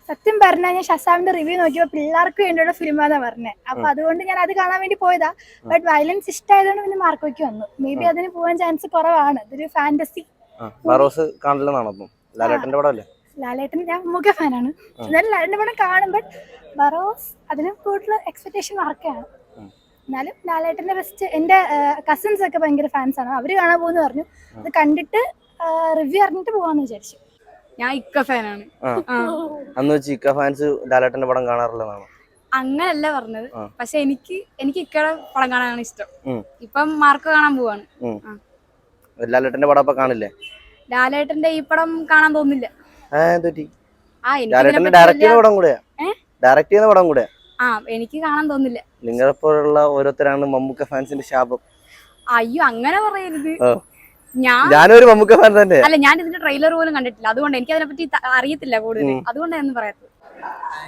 സത്യം പറഞ്ഞാൽ ഞാൻ ഷസാമിന്റെ റിവ്യൂ നോക്കിയപ്പോൾ പിള്ളേർക്ക് വേണ്ടിയുള്ള ഫിലിമാന്നാ പറഞ്ഞത്. അപ്പൊ അതുകൊണ്ട് ഞാൻ അത് കാണാൻ വേണ്ടി പോയതാ. ബട്ട് വയലൻസ് ഇഷ്ടമായതുകൊണ്ട് പിന്നെ മാർക്കോയ്ക്ക് വന്നു. മേ ബി അതിന് പോകാൻ ചാൻസ് കുറവാണ്. ഇതൊരു ഫാന്റസി. ലാലേട്ടൻ ഞാൻ മുഖ ഫാനാണ്. എന്നാലും ലാലേട്ടന്റെ പടം കാണും. ബട്ട് ബറോസ് അതിന് കൂടുതൽ എക്സ്പെക്ടേഷൻ മാർക്കാണ്. എന്നാലും ലാലേട്ടന്റെ ബെസ്റ്റ്. എന്റെ കസിൻസ് ഒക്കെ ഭയങ്കര ഫാൻസ് ആണ്. അവര് കാണാൻ പോകുന്നു പറഞ്ഞു. അത് കണ്ടിട്ട് റിവ്യൂ അറിഞ്ഞിട്ട് പോവാന്ന് വിചാരിച്ചു. ഞാൻ ഇക്ക ഫാനാണ്. അന്ന് വെച്ച് ഇക്ക ഫാൻസ് ലാലേട്ടന്റെ പടം കാണാറില്ലെന്നാണ്. അങ്ങനല്ല പറഞ്ഞത്. പക്ഷെ എനിക്ക് ഇക്കയുടെ പടം കാണാനാണ് ഇഷ്ടം. ഇപ്പം മാർക്ക് കാണാൻ പോവാണ്. ലാലേട്ടന്റെ പടം അപ്പൊ കാണില്ലേ? ലാലേട്ടന്റെ ഈ പടം കാണാൻ തോന്നില്ല. എനിക്ക് കാണാൻ തോന്നില്ല. നിങ്ങളെപ്പോലുള്ള ഓരോരുത്തരാണ് മമ്മൂക്ക ഫാൻസിന്റെ ശാപം. അയ്യോ അങ്ങനെ പറയരുത്. ഞാനൊരു മമ്മൂക്ക ഫാൻ തന്നെ. അല്ല, ഞാൻ ഇതിന്റെ ട്രെയിലർ പോലും കണ്ടിട്ടില്ല. അതുകൊണ്ട് എനിക്ക് അതിനെ പറ്റി അറിയത്തില്ല കൂടുതൽ. അതുകൊണ്ടാണ് പറയാത്തത്.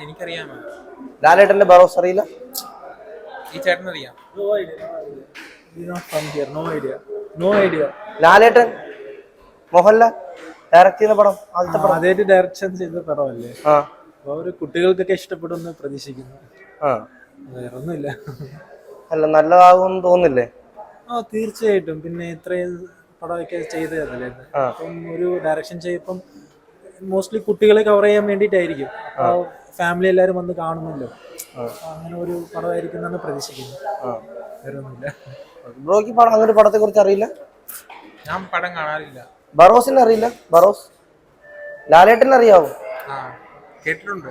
എനിക്കറിയാമോ ലാലേട്ടന്റെ ബറോസ് അറിയില്ല? ഈ ചേട്ടൻ അറിയാം? ലാലേട്ടൻ മോഹൻലാൽ ഡയറക്ട് ചെയ്യുന്ന പടം ആദ്യമായിട്ട് ഡയറക്ഷൻ ചെയ്ത പടമല്ലേ? അപ്പൊ അവര് കുട്ടികൾക്കൊക്കെ ഇഷ്ടപ്പെടുമെന്ന് പ്രതീക്ഷിക്കുന്നു. വേറൊന്നുമില്ല. അല്ല, നല്ലതാകുമെന്ന് തോന്നില്ലേ? തീർച്ചയായിട്ടും. പിന്നെ ഇത്രയും പടമൊക്കെ ചെയ്തതല്ലേ. അപ്പം ഒരു ഡയറക്ഷൻ ചെയ്യപ്പം മോസ്റ്റ്ലി കുട്ടികളെ കവർ ചെയ്യാൻ വേണ്ടിയിട്ടായിരിക്കും. ഫാമിലി എല്ലാവരും വന്ന് കാണുമല്ലോ. അങ്ങനെ ഒരു പടമായിരിക്കും എന്നാണ് പ്രതീക്ഷിക്കുന്നത്. വേറൊന്നുമില്ല. ബ്രോയ്ക്ക് പടം അങ്ങനെ പടത്തെ കുറിച്ച് അറിയില്ല? ഞാൻ പടം കാണാറില്ല. ബറോസിനെ അറിയില്ല? ബറോസ് ലാലേട്ടൻ അറിയാവോ? കേട്ടിട്ടുണ്ട്.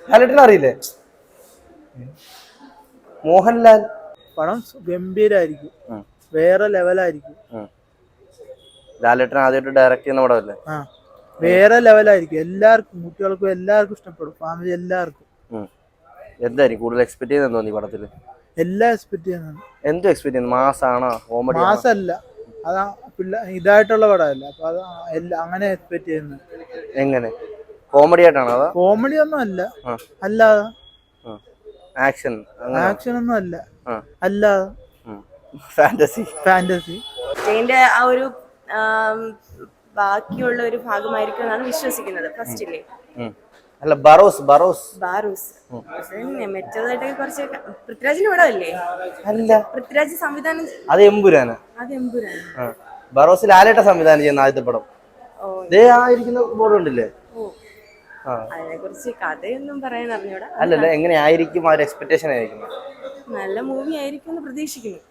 ലാലേട്ടൻ അറിയില്ലേ? മോഹൻലാൽ പടം ഗംഭീരായിരിക്കും. വേറെ ലെവലായിരിക്കും. ലാലേട്ടൻ ആദ്യമായിട്ട് ഡയറക്ട് ചെയ്യുന്ന പടമല്ലേ? വേറെ ലെവലായിരിക്കും. എല്ലാവർക്കും, കുട്ടികൾക്കും എല്ലാവർക്കും ഇഷ്ടപ്പെടും. ഫാമിലി എല്ലാവർക്കും. എന്തായിരിക്കും കൂടുതൽ എക്സ്പെക്ട് ചെയ്യുന്നത് തോന്നി പടത്തില്? എല്ലാം എക്സ്പെക്ട് ചെയ്യുന്നത്. എന്തും എക്സ്പെക്ട് ചെയ്യുന്നത്? മാസാണോ? കോമഡി? മാസല്ല, അതാ ഇതായിട്ടുള്ള പടമല്ല. അപ്പൊ അത് അങ്ങനെ എക്സ്പെക്ട് ചെയ്യുന്നത്. എങ്ങനെ? കോമഡി ആയിട്ടാണോ? അതാ കോമഡി ഒന്നും അല്ല. അല്ലാതെ ആക്ഷൻ ഒന്നും അല്ല. അല്ലാതെ ഫാന്റസി. ഇതിന്റെ ആ ഒരു ബാക്കിയുള്ള ഒരു ഭാഗമായിരിക്കും എന്നാണ് വിശ്വസിക്കുന്നത്. ഫസ്റ്റില്ലേ? അല്ല, ബറോസ് മെച്ചതായിട്ടൊക്കെ കുറച്ച് പൃഥ്വിരാജിന്റെ പടമല്ലേ? അല്ല, പൃഥ്വിരാജ് സംവിധാനം. അത് എമ്പുരാന്. ബറോസ് ലാലേട്ട സംവിധാനം ചെയ്യുന്ന ആദ്യത്തെ പടം. ആയിരിക്കുന്ന ബോർഡ് ഉണ്ടല്ലേ? അതിനെ കുറിച്ച് കഥയൊന്നും പറയാൻ അറിഞ്ഞൂടാ. അല്ലല്ല, എങ്ങനെയായിരിക്കും ആ ഒരു എക്സ്പെക്ടേഷൻ ആയിരിക്കും? നല്ല മൂവി ആയിരിക്കും എന്ന് പ്രതീക്ഷിക്കുന്നു.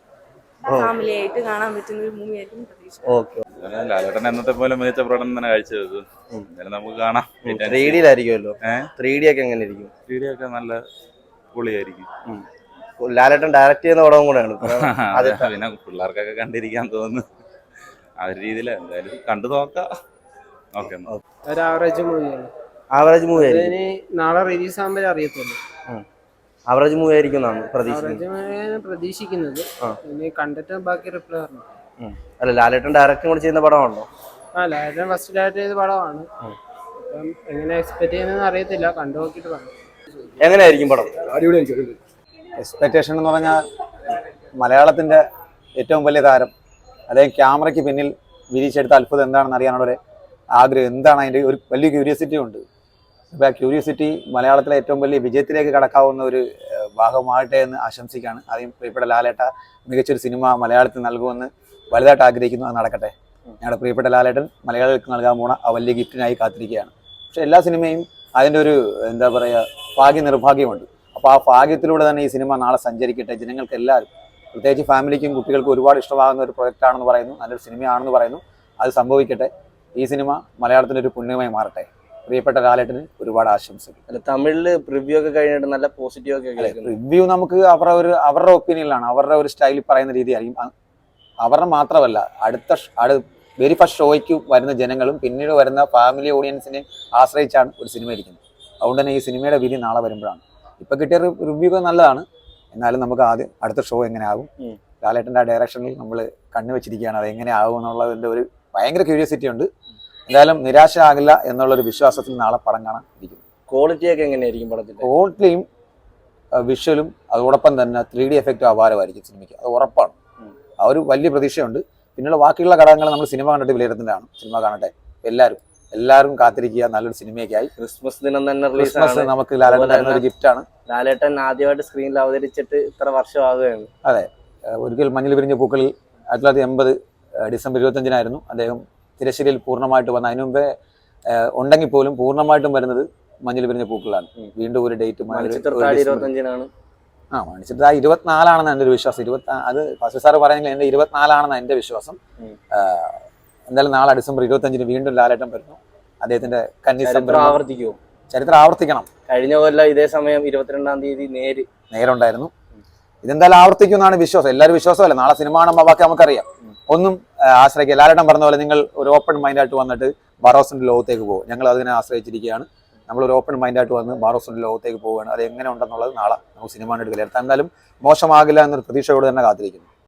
ഫാമിലി ആയിട്ട് കാണാൻ പറ്റുന്ന ഒരു മൂവി ആയിരിക്കും പ്രതീക്ഷിക്കുന്നു. ലാലേട്ടൻ എന്നത്തെ പോലെ മികച്ച പ്രകടനം തന്നെ കാഴ്ചവെച്ചു. നമുക്ക് കാണാം. 3D ആയിരിക്കുമല്ലോ. 3D ഒക്കെ എങ്ങനെ ഇരിക്കും? 3D ഒക്കെ നല്ല പൊളിയായിരിക്കും. ലാലേട്ടൻ ഡയറക്ട് ചെയ്യുന്ന പടവും കൂടെയാണ്. പിന്നെ പിള്ളേർക്കൊക്കെ കണ്ടിരിക്കാൻ തോന്നുന്നു. ആ ഒരു രീതിയിൽ എന്തായാലും കണ്ടു നോക്കാം. ഒരു ആവറേജ് മൂവിയാണ്. ആവറേജ് മൂവി നാളെ റിലീസ് ആകുമ്പോഴേ അറിയത്തുള്ളൂ. ആവറേജ് മൂവി ആയിരിക്കും പ്രതീക്ഷിക്കുന്നത്. പിന്നെ കണ്ടിട്ട് ബാക്കി റിപ്ലൈ പറഞ്ഞു. അല്ല, ലാലേട്ടൻ ഡയറക്റ്റും കൂടെ ചെയ്യുന്ന പടമാണല്ലോ. ലാലേട്ടൻ ഫസ്റ്റ് ഡയറക്ട് ചെയ്ത പടമാണ്. അപ്പം എങ്ങനെ എക്സ്പെക്ട് ചെയ്യുന്നതെന്ന് അറിയത്തില്ല. കണ്ടു നോക്കിയിട്ട് പറഞ്ഞു. എങ്ങനെയായിരിക്കും പടം? അടിപൊളിയായിരിക്കും. എക്സ്പെക്ടേഷൻ എന്ന് പറഞ്ഞാൽ മലയാളത്തിന്റെ ഏറ്റവും വലിയ താരം, അല്ലെങ്കിൽ ക്യാമറയ്ക്ക് പിന്നിൽ വിരിച്ചെടുത്ത അത്ഭുതം എന്താണെന്ന് അറിയാനുള്ള ഒരു ആഗ്രഹം, എന്താണ് അതിൻ്റെ ഒരു വലിയ ക്യൂരിയോസിറ്റി ഉണ്ട്. അപ്പോൾ ആ ക്യൂരിയോസിറ്റി മലയാളത്തിലെ ഏറ്റവും വലിയ വിജയത്തിലേക്ക് കടക്കാവുന്ന ഒരു ഭാഗമാകട്ടെ എന്ന് ആശംസിക്കുകയാണ്. ആദ്യം പ്രിയപ്പെട്ട ലാലേട്ട മികച്ചൊരു സിനിമ മലയാളത്തിൽ നൽകുമെന്ന് വലുതായിട്ട് ആഗ്രഹിക്കുന്നു. അത് നടക്കട്ടെ. ഞങ്ങളുടെ പ്രിയപ്പെട്ട ലാലേട്ടൻ മലയാളികൾക്ക് നൽകാൻ പോണ ആ വലിയ ഗിഫ്റ്റിനായി കാത്തിരിക്കുകയാണ്. പക്ഷെ എല്ലാ സിനിമയും അതിൻ്റെ ഒരു എന്താ പറയുക, ഭാഗ്യ നിർഭാഗ്യമുണ്ട്. അപ്പോൾ ആ ഭാഗ്യത്തിലൂടെ തന്നെ ഈ സിനിമ നാളെ സഞ്ചരിക്കട്ടെ. ജനങ്ങൾക്ക് എല്ലാവരും, പ്രത്യേകിച്ച് ഫാമിലിക്കും കുട്ടികൾക്കും ഒരുപാട് ഇഷ്ടമാകുന്ന ഒരു പ്രൊജക്റ്റാണെന്ന് പറയുന്നു. നല്ലൊരു സിനിമയാണെന്ന് പറയുന്നു. അത് സംഭവിക്കട്ടെ. ഈ സിനിമ മലയാളത്തിൻ്റെ ഒരു പുണ്യമായി മാറട്ടെ. പ്രിയപ്പെട്ട ലാലേട്ടന് ഒരുപാട് ആശംസകൾ. അല്ല, തമിഴില് റിവ്യൂ ഒക്കെ കഴിഞ്ഞിട്ട് നല്ല പോസിറ്റീവ് ഒക്കെ. റിവ്യൂ നമുക്ക് അവരുടെ ഒപ്പീനിയനിലാണ്, അവരുടെ ഒരു സ്റ്റൈലിൽ പറയുന്ന രീതിയായിരിക്കും. അവരുടെ മാത്രമല്ല, വെരി ഫസ്റ്റ് ഷോയ്ക്ക് വരുന്ന ജനങ്ങളും പിന്നീട് വരുന്ന ഫാമിലി ഓഡിയൻസിനെ ആശ്രയിച്ചാണ് ഒരു സിനിമ ഇരിക്കുന്നത്. അതുകൊണ്ട് തന്നെ ഈ സിനിമയുടെ വിധി നാളെ വരുമ്പോഴാണ്. ഇപ്പൊ കിട്ടിയ റിവ്യൂ ഒക്കെ നല്ലതാണ്. എന്നാലും നമുക്ക് ആദ്യം അടുത്ത ഷോ എങ്ങനെ ആകും, ലാലേട്ടൻ്റെ ആ ഡയറക്ഷനിൽ നമ്മൾ കണ്ണുവെച്ചിരിക്കുകയാണ്. അത് എങ്ങനെ ആകും എന്നുള്ളതിൻ്റെ ഒരു ഭയങ്കര ക്യൂരിയോസിറ്റി ഉണ്ട്. എന്തായാലും നിരാശ ആകില്ല എന്നുള്ളൊരു വിശ്വാസത്തിൽ നാളെ പടം കാണാൻ ഇരിക്കുന്നു. ക്വാളിറ്റി ഒക്കെ എങ്ങനെയായിരിക്കും പടത്തിന്റെ? ക്വാളിറ്റിയും വിഷ്വലും അതോടൊപ്പം തന്നെ 3D എഫക്റ്റും അപാരമായിരിക്കും സിനിമയ്ക്ക്. അത് ഉറപ്പാണ്. ആ ഒരു വലിയ പ്രതീക്ഷയുണ്ട്. പിന്നെയുള്ള ബാക്കിയുള്ള ഘടകങ്ങൾ നമ്മൾ സിനിമ കണ്ടിട്ട് വിലയിരുത്തേണ്ടതാണ്. സിനിമ കാണട്ടെ. എല്ലാവരും കാത്തിരിക്കുക നല്ലൊരു സിനിമയ്ക്കായി. ക്രിസ്മസ് ദിനം തന്നെ ക്രിസ്മസ് റിലീസ് നമുക്ക് ലാലേട്ടൻ തരുന്ന ഒരു ഗിഫ്റ്റാണ്. ലാലേട്ടൻ ആദ്യമായിട്ട് സ്ക്രീനിൽ അവതരിച്ചിട്ട് ഇത്ര വർഷമാകുകയാണ്. ഒരിക്കൽ മഞ്ഞിൽ വിരിഞ്ഞ പൂക്കളിൽ 1980 ഡിസംബർ 25-നായിരുന്നു അദ്ദേഹം തിരശ്ശേരിയിൽ പൂർണ്ണമായിട്ട് വന്ന. അതിനു മുമ്പേ ഉണ്ടെങ്കിൽ പോലും പൂർണ്ണമായിട്ടും വരുന്നത് മഞ്ഞിൽ വിരിഞ്ഞ പൂക്കളാണ്. വീണ്ടും ഒരു ഡേറ്റ് മണിച്ചിത്രത്താഴ് 25-നാണ്. മണിച്ചിത്രത്താഴ് 24 എൻ്റെ ഒരു വിശ്വാസം. അത് ഫസ്റ്റ് സാറ് പറയുമെങ്കിൽ എൻ്റെ 24 എൻ്റെ വിശ്വാസം. എന്തായാലും നാളെ ഡിസംബർ 25 വീണ്ടും ലാലേട്ടൻ വരുന്നു. അദ്ദേഹത്തിന്റെ കന്നി ആവർത്തിക്കുമോ? ചരിത്രം ആവർത്തിക്കണം. കഴിഞ്ഞ കൊല്ലം ഇതേ സമയം 22-ാം തീയതി നേരുണ്ടായിരുന്നു. ഇതെന്തായാലും ആവർത്തിക്കുമെന്നാണ് വിശ്വാസം. എല്ലാവരും വിശ്വാസമല്ല. നാളെ സിനിമ കാണുമ്പോൾ ബാക്കി നമുക്കറിയാം. ഒന്നും ആശ്രയിക്കുക. ലാലേട്ടൻ പറഞ്ഞ പോലെ നിങ്ങൾ ഒരു ഓപ്പൺ മൈൻഡായിട്ട് വന്നിട്ട് ബറോസിന്റെ ലോകത്തേക്ക് പോകും. ഞങ്ങൾ അതിനെ ആശ്രയിച്ചിരിക്കുകയാണ്. നമ്മളൊരു ഓപ്പൺ മൈൻഡായിട്ട് വന്ന് ബറോസിന്റെ ലോകത്തേക്ക് പോവുകയാണ്. അത് എങ്ങനെ ഉണ്ടെന്നുള്ളത് നാളെ നമുക്ക് സിനിമ കണ്ടിട്ട് വിലയിരുത്താം. എന്തായാലും മോശമാകില്ല എന്നൊരു പ്രതീക്ഷയോട് തന്നെ കാത്തിരിക്കുന്നു.